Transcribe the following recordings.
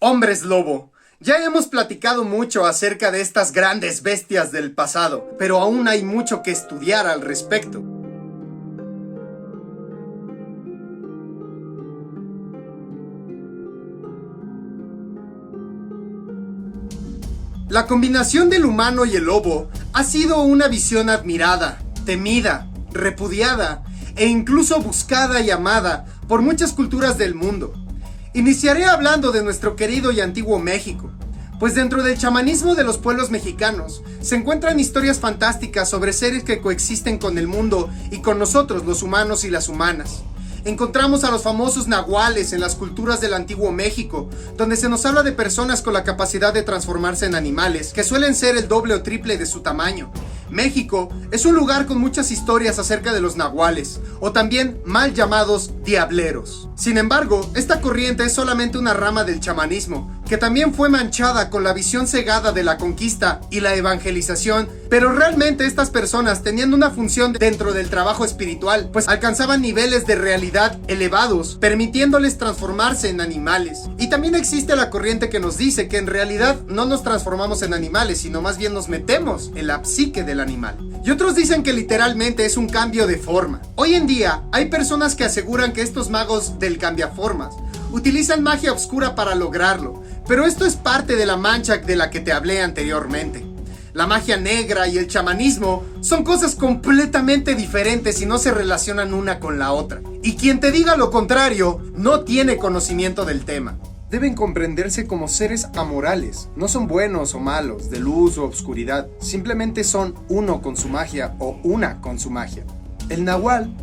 Hombres lobo. Ya hemos platicado mucho acerca de estas grandes bestias del pasado, pero aún hay mucho que estudiar al respecto. La combinación del humano y el lobo ha sido una visión admirada, temida, repudiada e incluso buscada y amada por muchas culturas del mundo. Iniciaré hablando de nuestro querido y antiguo México, pues dentro del chamanismo de los pueblos mexicanos se encuentran historias fantásticas sobre seres que coexisten con el mundo y con nosotros, los humanos y las humanas. Encontramos a los famosos nahuales en las culturas del antiguo México, donde se nos habla de personas con la capacidad de transformarse en animales, que suelen ser el doble o triple de su tamaño. México es un lugar con muchas historias acerca de los nahuales, o también mal llamados diableros. Sin embargo, esta corriente es solamente una rama del chamanismo, que también fue manchada con la visión cegada de la conquista y la evangelización, pero realmente estas personas tenían una función dentro del trabajo espiritual, pues alcanzaban niveles de realidad elevados, permitiéndoles transformarse en animales. Y también existe la corriente que nos dice que en realidad no nos transformamos en animales, sino más bien nos metemos en la psique del animal. Y otros dicen que literalmente es un cambio de forma. Hoy en día hay personas que aseguran que estos magos del cambiaformas utilizan magia oscura para lograrlo, pero esto es parte de la mancha de la que te hablé anteriormente. La magia negra y el chamanismo son cosas completamente diferentes y no se relacionan una con la otra. Y quien te diga lo contrario no tiene conocimiento del tema. Deben comprenderse como seres amorales. No son buenos o malos, de luz o obscuridad. Simplemente son uno con su magia o una con su magia. El nahual,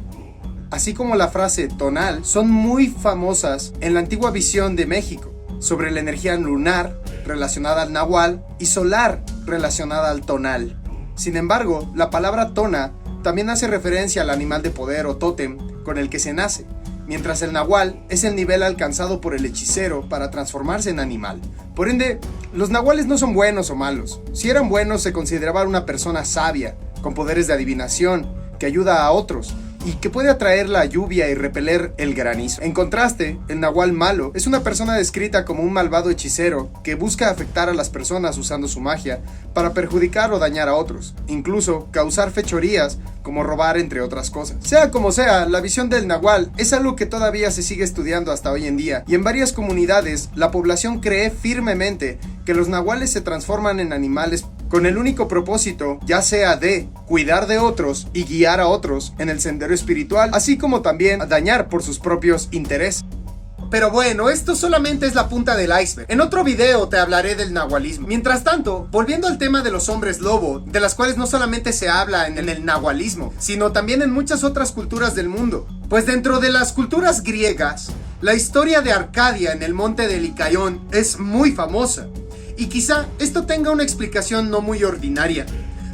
así como la frase tonal, son muy famosas en la antigua visión de México sobre la energía lunar relacionada al nahual y solar relacionada al tonal. Sin embargo, la palabra tona también hace referencia al animal de poder o tótem con el que se nace, mientras el nahual es el nivel alcanzado por el hechicero para transformarse en animal. Por ende, los nahuales no son buenos o malos. Si eran buenos, se consideraban una persona sabia, con poderes de adivinación, que ayuda a otros y que puede atraer la lluvia y repeler el granizo. En contraste, el nahual malo es una persona descrita como un malvado hechicero que busca afectar a las personas usando su magia para perjudicar o dañar a otros, incluso causar fechorías como robar, entre otras cosas. Sea como sea, la visión del nahual es algo que todavía se sigue estudiando hasta hoy en día, y en varias comunidades la población cree firmemente que los nahuales se transforman en animales con el único propósito, ya sea de cuidar de otros y guiar a otros en el sendero espiritual, así como también dañar por sus propios intereses. Pero bueno, esto solamente es la punta del iceberg. En otro video te hablaré del nahualismo. Mientras tanto, volviendo al tema de los hombres lobo, de las cuales no solamente se habla en el nahualismo, sino también en muchas otras culturas del mundo. Pues dentro de las culturas griegas, la historia de Arcadia en el monte de Licaión es muy famosa. Y quizá esto tenga una explicación no muy ordinaria,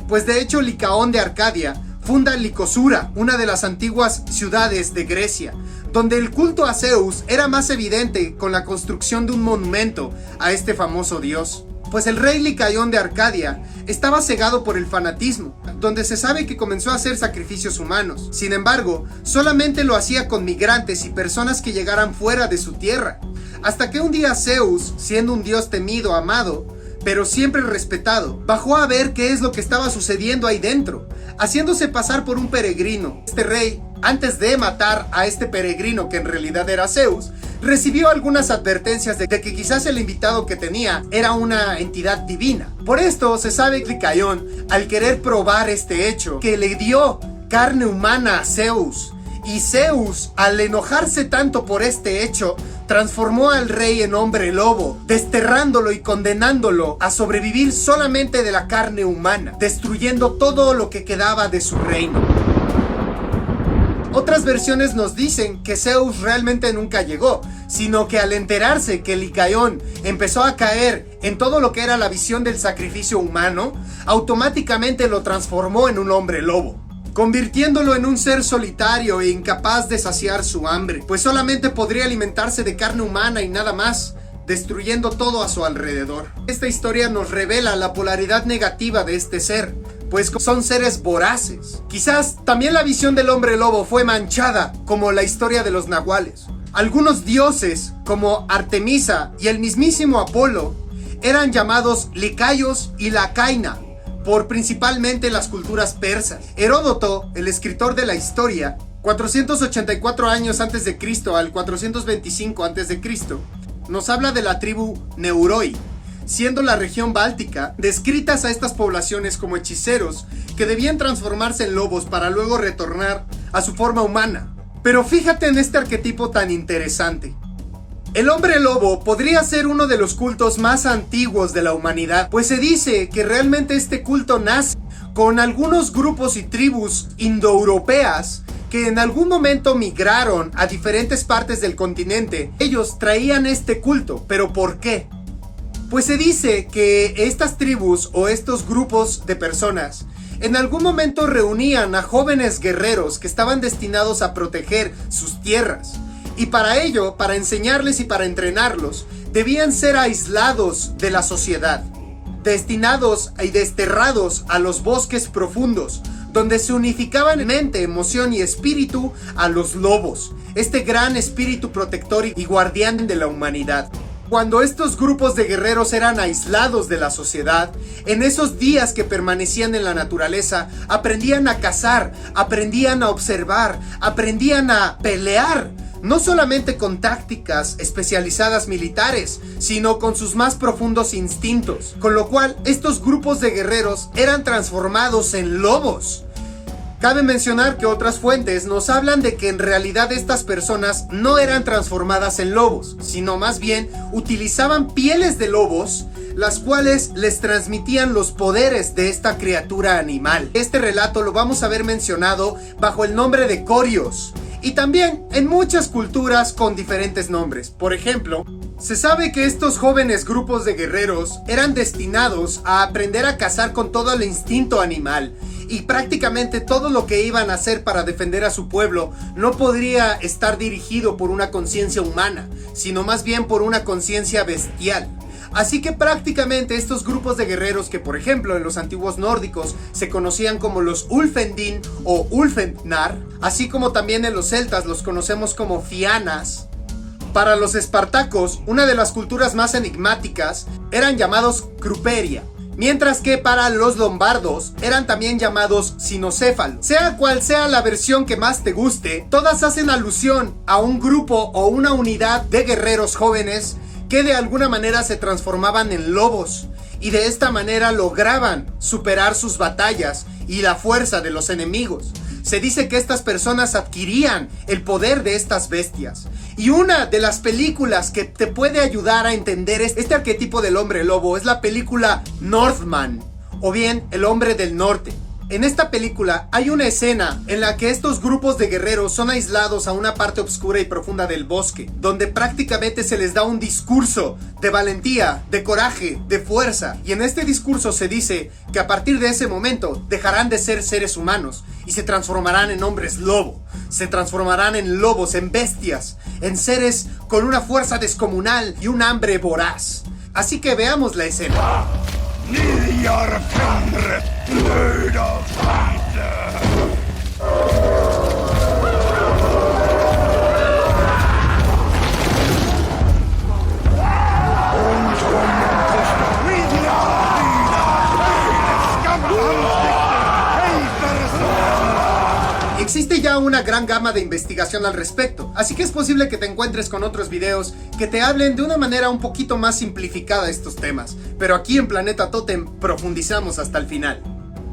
pues de hecho Licaón de Arcadia funda Licosura, una de las antiguas ciudades de Grecia, donde el culto a Zeus era más evidente con la construcción de un monumento a este famoso dios. Pues el rey Licaión de Arcadia estaba cegado por el fanatismo, donde se sabe que comenzó a hacer sacrificios humanos. Sin embargo, solamente lo hacía con migrantes y personas que llegaran fuera de su tierra. Hasta que un día Zeus, siendo un dios temido, amado, pero siempre respetado, bajó a ver qué es lo que estaba sucediendo ahí dentro, haciéndose pasar por un peregrino. Este rey, antes de matar a este peregrino que en realidad era Zeus, recibió algunas advertencias de que quizás el invitado que tenía era una entidad divina. Por esto se sabe que Licaión, al querer probar este hecho, que le dio carne humana a Zeus, y Zeus, al enojarse tanto por este hecho, transformó al rey en hombre lobo, desterrándolo y condenándolo a sobrevivir solamente de la carne humana, destruyendo todo lo que quedaba de su reino. Otras versiones nos dicen que Zeus realmente nunca llegó, sino que al enterarse que Licaión empezó a caer en todo lo que era la visión del sacrificio humano, automáticamente lo transformó en un hombre lobo, convirtiéndolo en un ser solitario e incapaz de saciar su hambre, pues solamente podría alimentarse de carne humana y nada más, destruyendo todo a su alrededor. Esta historia nos revela la polaridad negativa de este ser, pues son seres voraces. Quizás también la visión del hombre lobo fue manchada, como la historia de los nahuales, Algunos dioses, como Artemisa y el mismísimo Apolo, eran llamados Licaios y Lacaina, por principalmente las culturas persas. Heródoto, el escritor de la historia, 484 años antes de Cristo al 425 antes de Cristo, nos habla de la tribu Neuroi, siendo la región báltica, descritas a estas poblaciones como hechiceros que debían transformarse en lobos para luego retornar a su forma humana. Pero fíjate en este arquetipo tan interesante. El hombre lobo podría ser uno de los cultos más antiguos de la humanidad, pues se dice que realmente este culto nace con algunos grupos y tribus indoeuropeas que en algún momento migraron a diferentes partes del continente. Ellos traían este culto, ¿pero por qué? Pues se dice que estas tribus o estos grupos de personas en algún momento reunían a jóvenes guerreros que estaban destinados a proteger sus tierras. Y para ello, para enseñarles y para entrenarlos, debían ser aislados de la sociedad, destinados y desterrados a los bosques profundos, donde se unificaban en mente, emoción y espíritu a los lobos, este gran espíritu protector y guardián de la humanidad. Cuando estos grupos de guerreros eran aislados de la sociedad, en esos días que permanecían en la naturaleza, aprendían a cazar, aprendían a observar, aprendían a pelear, no solamente con tácticas especializadas militares, sino con sus más profundos instintos, con lo cual estos grupos de guerreros eran transformados en lobos. Cabe mencionar que otras fuentes nos hablan de que en realidad estas personas no eran transformadas en lobos, sino más bien utilizaban pieles de lobos, las cuales les transmitían los poderes de esta criatura animal. Este relato lo vamos a ver mencionado bajo el nombre de Corios, y también en muchas culturas con diferentes nombres. Por ejemplo, se sabe que estos jóvenes grupos de guerreros eran destinados a aprender a cazar con todo el instinto animal, y prácticamente todo lo que iban a hacer para defender a su pueblo no podría estar dirigido por una conciencia humana, sino más bien por una conciencia bestial. Así que prácticamente estos grupos de guerreros que, por ejemplo, en los antiguos nórdicos se conocían como los Ulfendin o Ulfenar, así como también en los celtas los conocemos como Fianas. Para los espartacos, una de las culturas más enigmáticas, eran llamados Cruperia, mientras que para los lombardos eran también llamados sinocéfalos. Sea cual sea la versión que más te guste, todas hacen alusión a un grupo o una unidad de guerreros jóvenes que de alguna manera se transformaban en lobos y de esta manera lograban superar sus batallas y la fuerza de los enemigos. Se dice que estas personas adquirían el poder de estas bestias. Y una de las películas que te puede ayudar a entender este arquetipo del hombre lobo es la película Northman, o bien El Hombre del Norte. En esta película hay una escena en la que estos grupos de guerreros son aislados a una parte oscura y profunda del bosque, donde prácticamente se les da un discurso de valentía, de coraje, de fuerza. Y en este discurso se dice que a partir de ese momento dejarán de ser seres humanos y se transformarán en hombres lobo. Se transformarán en lobos, en bestias, en seres con una fuerza descomunal y un hambre voraz. Así que veamos la escena. Existe ya una gran gama de investigación al respecto, así que es posible que te encuentres con otros videos que te hablen de una manera un poquito más simplificada estos temas, pero aquí en Planeta Totem profundizamos hasta el final.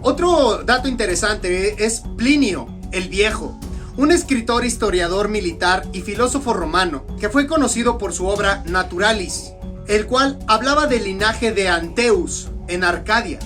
Otro dato interesante es Plinio el Viejo, un escritor, historiador militar y filósofo romano que fue conocido por su obra Naturalis, el cual hablaba del linaje de Anteus en Arcadia,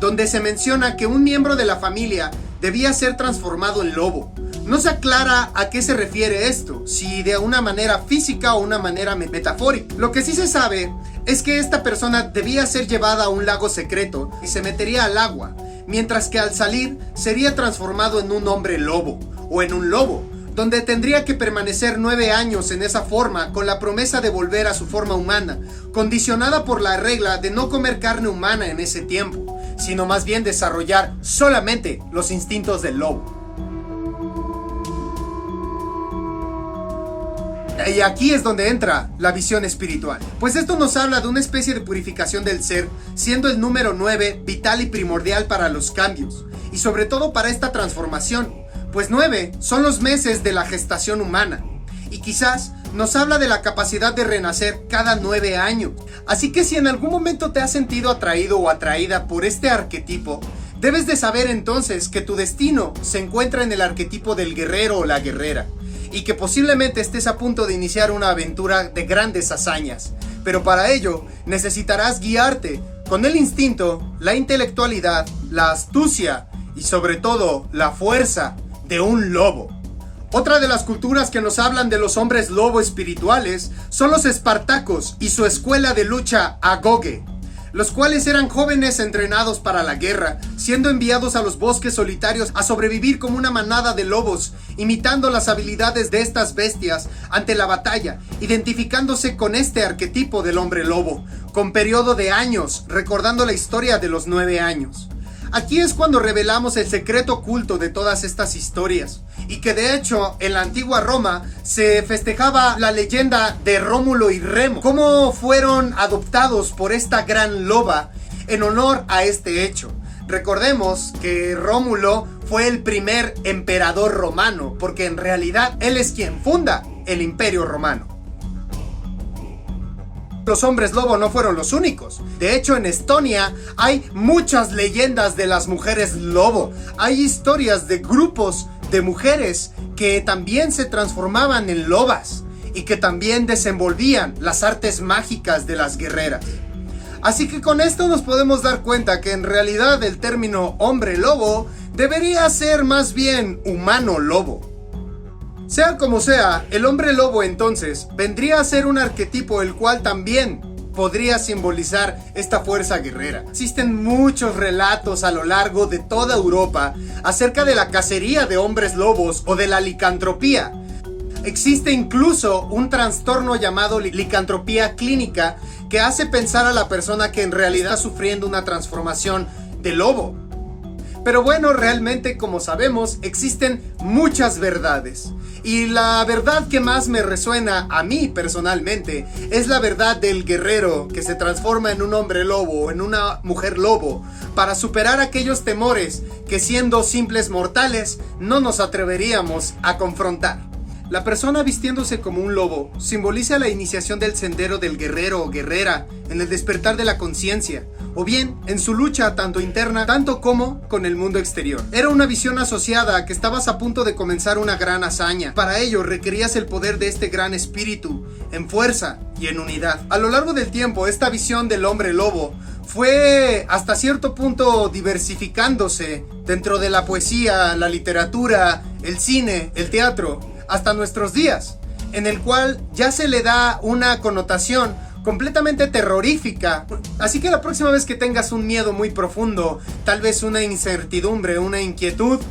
donde se menciona que un miembro de la familia debía ser transformado en lobo. No se aclara a qué se refiere esto, si de una manera física o una manera metafórica. Lo que sí se sabe es que esta persona debía ser llevada a un lago secreto y se metería al agua, mientras que al salir sería transformado en un hombre lobo o en un lobo, donde tendría que permanecer 9 años en esa forma con la promesa de volver a su forma humana, condicionada por la regla de no comer carne humana en ese tiempo, sino más bien desarrollar solamente los instintos del lobo. Y aquí es donde entra la visión espiritual. Pues esto nos habla de una especie de purificación del ser, siendo el número 9 vital y primordial para los cambios. Y sobre todo para esta transformación. Pues 9 son los meses de la gestación humana. Y quizás nos habla de la capacidad de renacer cada 9 años. Así que si en algún momento te has sentido atraído o atraída por este arquetipo, debes de saber entonces que tu destino se encuentra en el arquetipo del guerrero o la guerrera. Y que posiblemente estés a punto de iniciar una aventura de grandes hazañas. Pero para ello necesitarás guiarte con el instinto, la intelectualidad, la astucia y sobre todo la fuerza de un lobo. Otra de las culturas que nos hablan de los hombres lobo espirituales son los espartacos y su escuela de lucha Agoge, los cuales eran jóvenes entrenados para la guerra, siendo enviados a los bosques solitarios a sobrevivir como una manada de lobos, imitando las habilidades de estas bestias ante la batalla, identificándose con este arquetipo del hombre lobo, con periodo de años, recordando la historia de los 9 años. Aquí es cuando revelamos el secreto oculto de todas estas historias, y que de hecho en la antigua Roma se festejaba la leyenda de Rómulo y Remo, cómo fueron adoptados por esta gran loba en honor a este hecho. Recordemos que Rómulo fue el primer emperador romano, porque en realidad él es quien funda el Imperio Romano. Los hombres lobo no fueron los únicos. De hecho, en Estonia hay muchas leyendas de las mujeres lobo. Hay historias de grupos de mujeres que también se transformaban en lobas y que también desenvolvían las artes mágicas de las guerreras. Así que con esto nos podemos dar cuenta que en realidad el término hombre lobo debería ser más bien humano lobo. Sea como sea, el hombre lobo entonces vendría a ser un arquetipo el cual también podría simbolizar esta fuerza guerrera. Existen muchos relatos a lo largo de toda Europa acerca de la cacería de hombres lobos o de la licantropía. Existe incluso un trastorno llamado licantropía clínica que hace pensar a la persona que en realidad está sufriendo una transformación de lobo. Pero bueno, realmente, como sabemos, existen muchas verdades. Y la verdad que más me resuena a mí personalmente es la verdad del guerrero que se transforma en un hombre lobo o en una mujer lobo para superar aquellos temores que siendo simples mortales no nos atreveríamos a confrontar. La persona vistiéndose como un lobo simboliza la iniciación del sendero del guerrero o guerrera en el despertar de la conciencia, o bien en su lucha tanto interna tanto como con el mundo exterior. Era una visión asociada a que estabas a punto de comenzar una gran hazaña. Para ello requerías el poder de este gran espíritu, en fuerza y en unidad. A lo largo del tiempo, esta visión del hombre lobo fue hasta cierto punto diversificándose dentro de la poesía, la literatura, el cine, el teatro, hasta nuestros días, en el cual ya se le da una connotación completamente terrorífica. Así que la próxima vez que tengas un miedo muy profundo, tal vez una incertidumbre, una inquietud,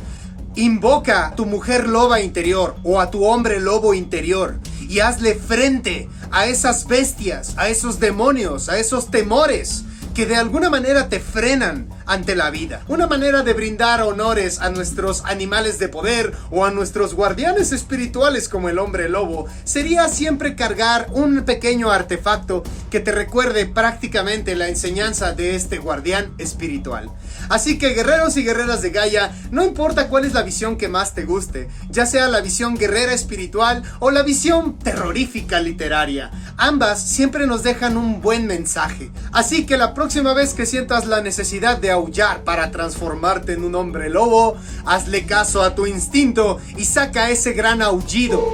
invoca a tu mujer loba interior o a tu hombre lobo interior y hazle frente a esas bestias, a esos demonios, a esos temores que de alguna manera te frenan ante la vida. Una manera de brindar honores a nuestros animales de poder o a nuestros guardianes espirituales como el hombre lobo sería siempre cargar un pequeño artefacto que te recuerde prácticamente la enseñanza de este guardián espiritual. Así que guerreros y guerreras de Gaia, no importa cuál es la visión que más te guste, ya sea la visión guerrera espiritual o la visión terrorífica literaria, ambas siempre nos dejan un buen mensaje. Así que la próxima vez que sientas la necesidad de aullar para transformarte en un hombre lobo, hazle caso a tu instinto y saca ese gran aullido.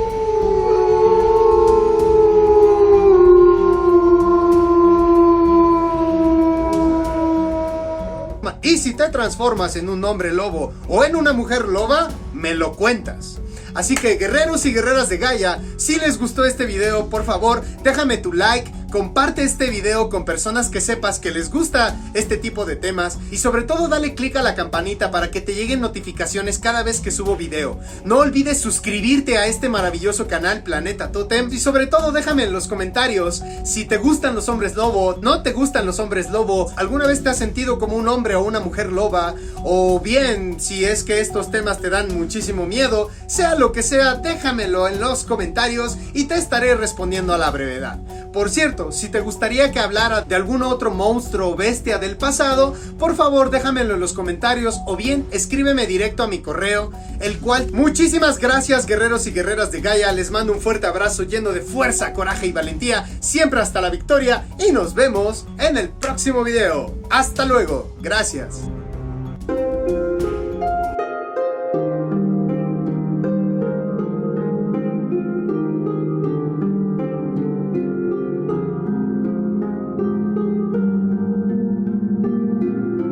Y si te transformas en un hombre lobo o en una mujer loba, me lo cuentas. Así que guerreros y guerreras de Gaia, si les gustó este video, por favor, déjame tu like, comparte este video con personas que sepas que les gusta este tipo de temas y sobre todo dale click a la campanita para que te lleguen notificaciones cada vez que subo video. No olvides suscribirte a este maravilloso canal Planeta Totem y sobre todo déjame en los comentarios si te gustan los hombres lobo, no te gustan los hombres lobo, alguna vez te has sentido como un hombre o una mujer loba, o bien si es que estos temas te dan muchísimo miedo, sea lo que sea, déjamelo en los comentarios y te estaré respondiendo a la brevedad. Por cierto, si te gustaría que hablara de algún otro monstruo o bestia del pasado, por favor déjamelo en los comentarios o bien escríbeme directo a mi correo, el cual... Muchísimas gracias, guerreros y guerreras de Gaia, les mando un fuerte abrazo lleno de fuerza, coraje y valentía, siempre hasta la victoria y nos vemos en el próximo video. Hasta luego, gracias.